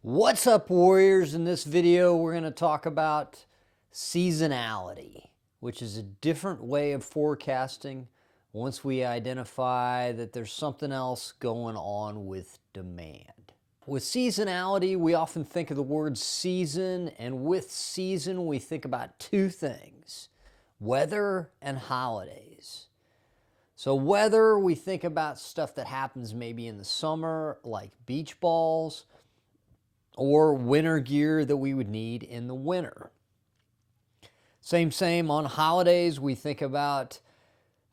What's up, warriors? In this video, we're going to talk about seasonality, which is a different way of forecasting once we identify that there's something else going on with demand. With seasonality, we often think of the word season, and with season, we think about two things: weather and holidays. So weather, we think about stuff that happens maybe in the summer, like beach balls, or winter gear that we would need in the winter. Same on holidays. We think about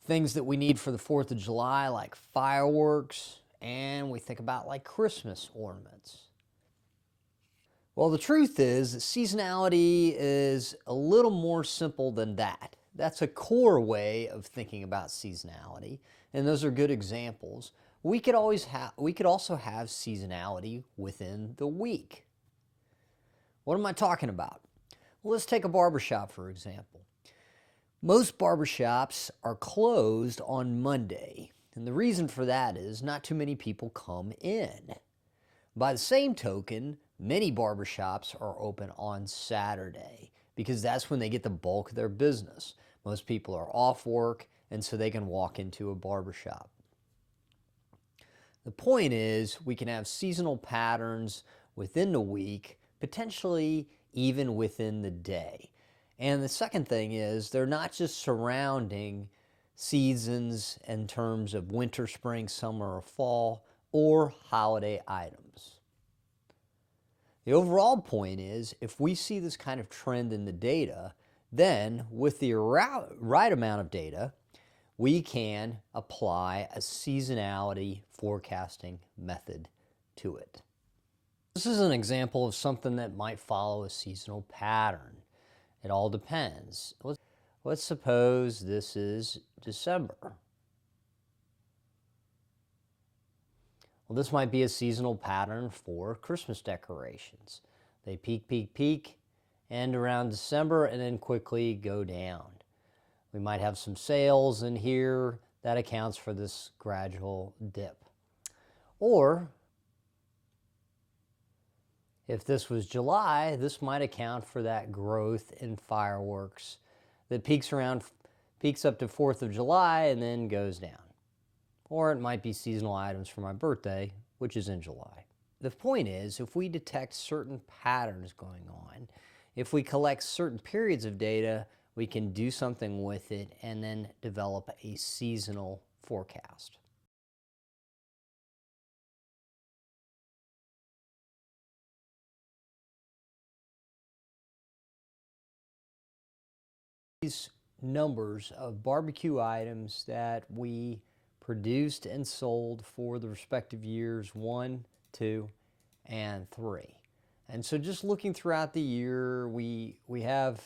things that we need for the 4th of July, like fireworks, and we think about like Christmas ornaments. Well, the truth is that seasonality is a little more simple than that. That's a core way of thinking about seasonality, and those are good examples. We could also have seasonality within the week. What am I talking about? Well, let's take a barbershop, for example. Most barbershops are closed on Monday, and the reason for that is not too many people come in. By the same token, many barbershops are open on Saturday because that's when they get the bulk of their business. Most people are off work, and so they can walk into a barbershop. The point is, we can have seasonal patterns within the week, potentially even within the day. And the second thing is, they're not just surrounding seasons in terms of winter, spring, summer, or fall, or holiday items. The overall point is, if we see this kind of trend in the data, then with the right amount of data, we can apply a seasonality forecasting method to it. This is an example of something that might follow a seasonal pattern. It all depends. Let's suppose this is December. Well, this might be a seasonal pattern for Christmas decorations. They peak, end around December, and then quickly go down. We might have some sales in here that accounts for this gradual dip. Or if this was July, this might account for that growth in fireworks that peaks up to 4th of July and then goes down. Or it might be seasonal items for my birthday, which is in July. The point is, if we detect certain patterns going on, if we collect certain periods of data, we can do something with it and then develop a seasonal forecast. These numbers of barbecue items that we produced and sold for the respective years 1, 2, and 3. And so just looking throughout the year, we have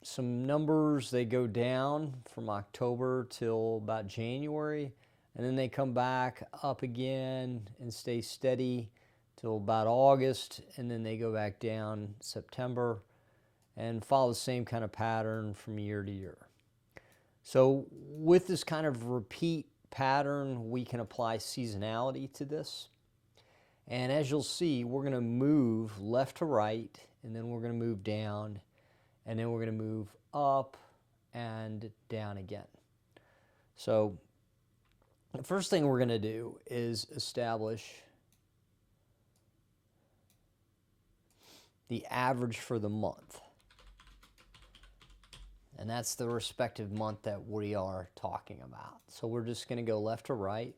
some numbers. They go down from October till about January, and then they come back up again and stay steady till about August, and then they go back down September and follow the same kind of pattern from year to year. So with this kind of repeat pattern, we can apply seasonality to this. And as you'll see, we're going to move left to right, and then we're going to move down, and then we're going to move up and down again. So the first thing we're going to do is establish the average for the month. And that's the respective month that we are talking about. So we're just going to go left to right.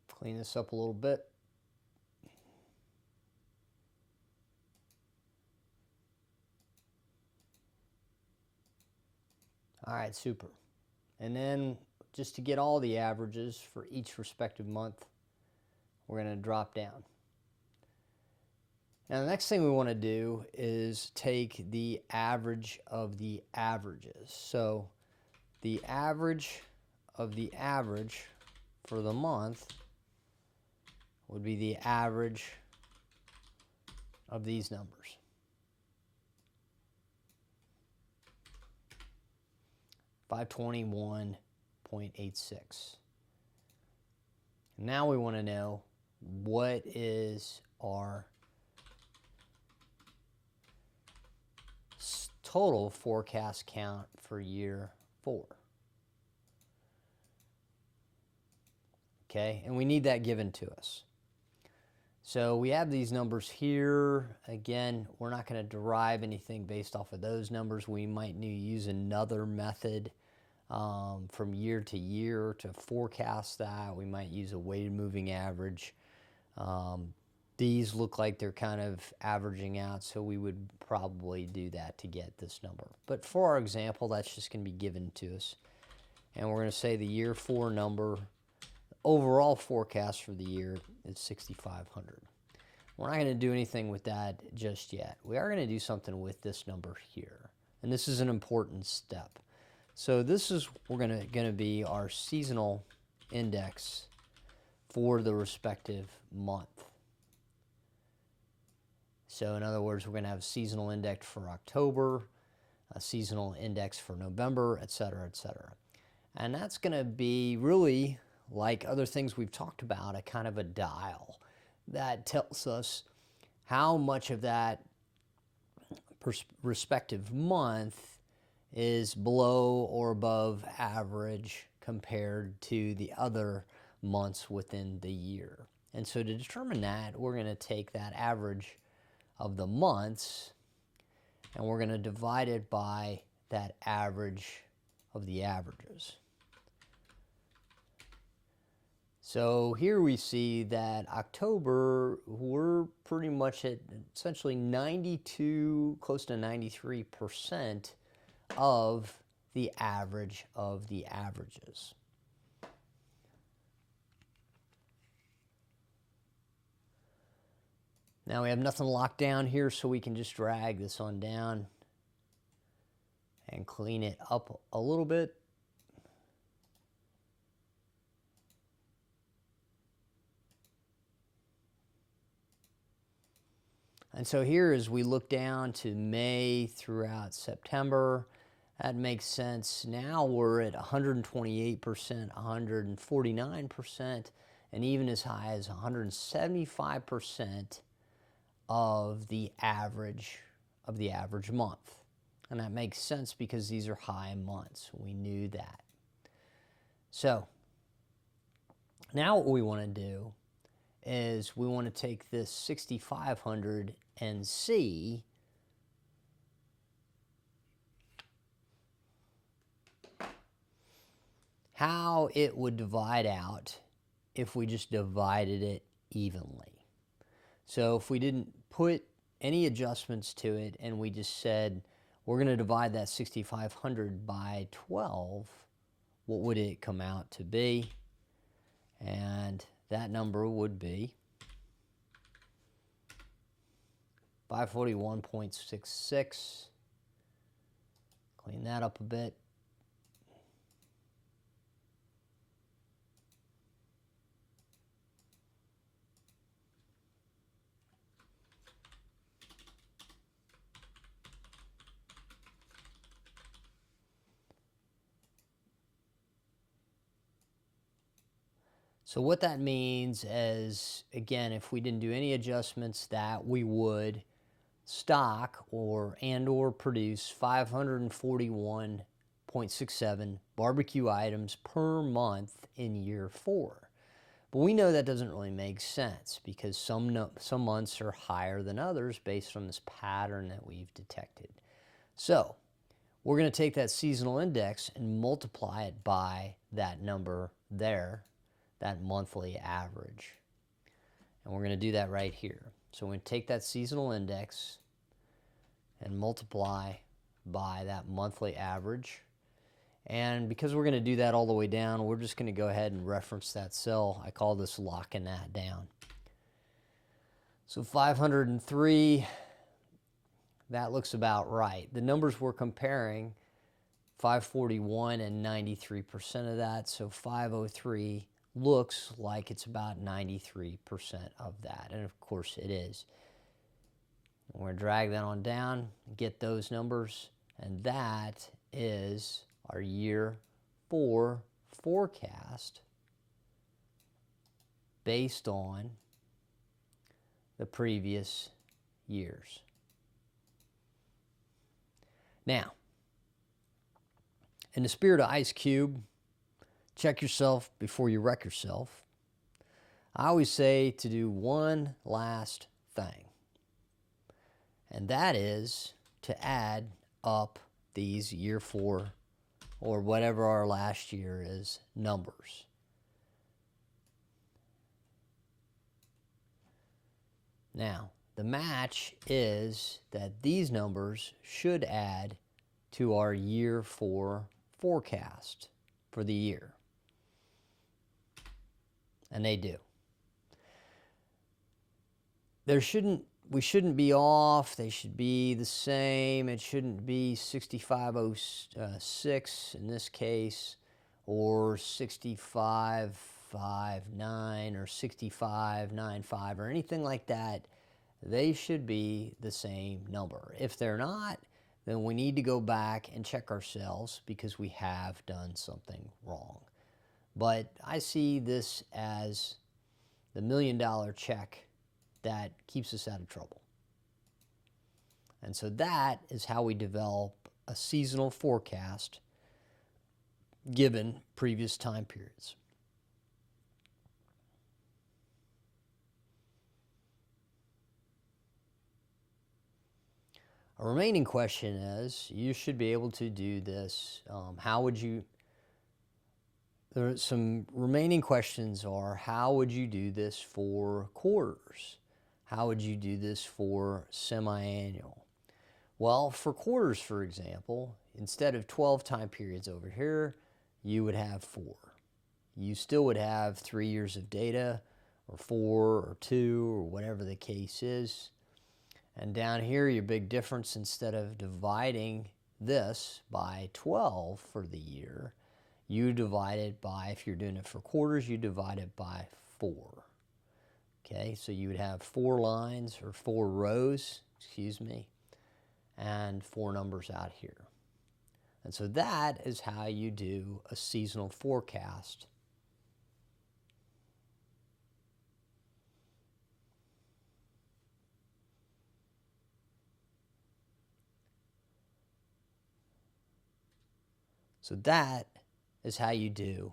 Clean this up a little bit. All right, super. And then just to get all the averages for each respective month, we're going to drop down. Now the next thing we want to do is take the average of the averages. So the average of the average for the month would be the average of these numbers. 521.86. Now we want to know what is our total forecast count for year 4. Okay, and we need that given to us. So we have these numbers here. Again, we're not going to derive anything based off of those numbers. We might need to use another method from year to year to forecast that. We might use a weighted moving average. These look like they're kind of averaging out, so we would probably do that to get this number. But for our example, that's just going to be given to us. And we're going to say the year 4 number, overall forecast for the year is 6,500. We're not going to do anything with that just yet. We are going to do something with this number here. And this is an important step. So this is going to be our seasonal index for the respective month. So in other words, we're going to have a seasonal index for October, a seasonal index for November, et cetera, et cetera. And that's going to be really, like other things we've talked about, a kind of a dial that tells us how much of that respective month is below or above average compared to the other months within the year. And so to determine that, we're going to take that average of the months and we're going to divide it by that average of the averages. So here we see that October, we're pretty much at essentially 92, close to 93% of the average of the averages. Now we have nothing locked down here, so we can just drag this on down and clean it up a little bit. And so here, as we look down to May throughout September, that makes sense. Now we're at 128%, 149%, and even as high as 175% of the average month. And that makes sense because these are high months. We knew that. So now what we want to do is we want to take this 6,500 and see how it would divide out if we just divided it evenly. So if we didn't put any adjustments to it and we just said we're going to divide that 6,500 by 12, what would it come out to be? And that number would be 541.66. Clean that up a bit. So what that means is, again, if we didn't do any adjustments, that we would stock or produce 541.67 barbecue items per month in year 4. But we know that doesn't really make sense because some months are higher than others based on this pattern that we've detected. So we're going to take that seasonal index and multiply it by that number there, that monthly average. And we're going to do that right here. So we're going to take that seasonal index and multiply by that monthly average. And because we're going to do that all the way down, we're just going to go ahead and reference that cell. I call this locking that down. So 503, that looks about right. The numbers we're comparing, 541 and 93% of that, so 503 looks like it's about 93% of that, and of course it is. We're going to drag that on down, get those numbers, and that is our year 4 forecast based on the previous years. Now, in the spirit of Ice Cube, check yourself before you wreck yourself. I always say to do one last thing, and that is to add up these year 4 or whatever our last year is numbers. Now, the match is that these numbers should add to our year 4 forecast for the year. And they do. We shouldn't be off. They should be the same. It shouldn't be 6506 in this case, or 6559 or 6595 or anything like that. They should be the same number. If they're not, then we need to go back and check ourselves because we have done something wrong. But I see this as the $1 million check that keeps us out of trouble. And so that is how we develop a seasonal forecast given previous time periods. A remaining question is, you should be able to do this. Some remaining questions are, how would you do this for quarters? How would you do this for semi-annual? Well, for quarters, for example, instead of 12 time periods over here, you would have 4. You still would have 3 years of data, or 4, or 2, or whatever the case is. And down here, your big difference, instead of dividing this by 12 for the year, you divide it by, if you're doing it for quarters, you divide it by 4. Okay, so you would have 4 lines, or 4 rows, excuse me, and 4 numbers out here. And so that is how you do a seasonal forecast. So that is how you do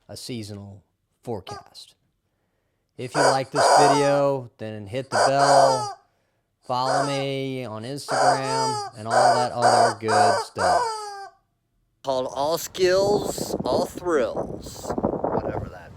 a seasonal forecast. If you like this video, then hit the bell, follow me on Instagram, and all that other good stuff. Called All Skills, All Thrills, whatever that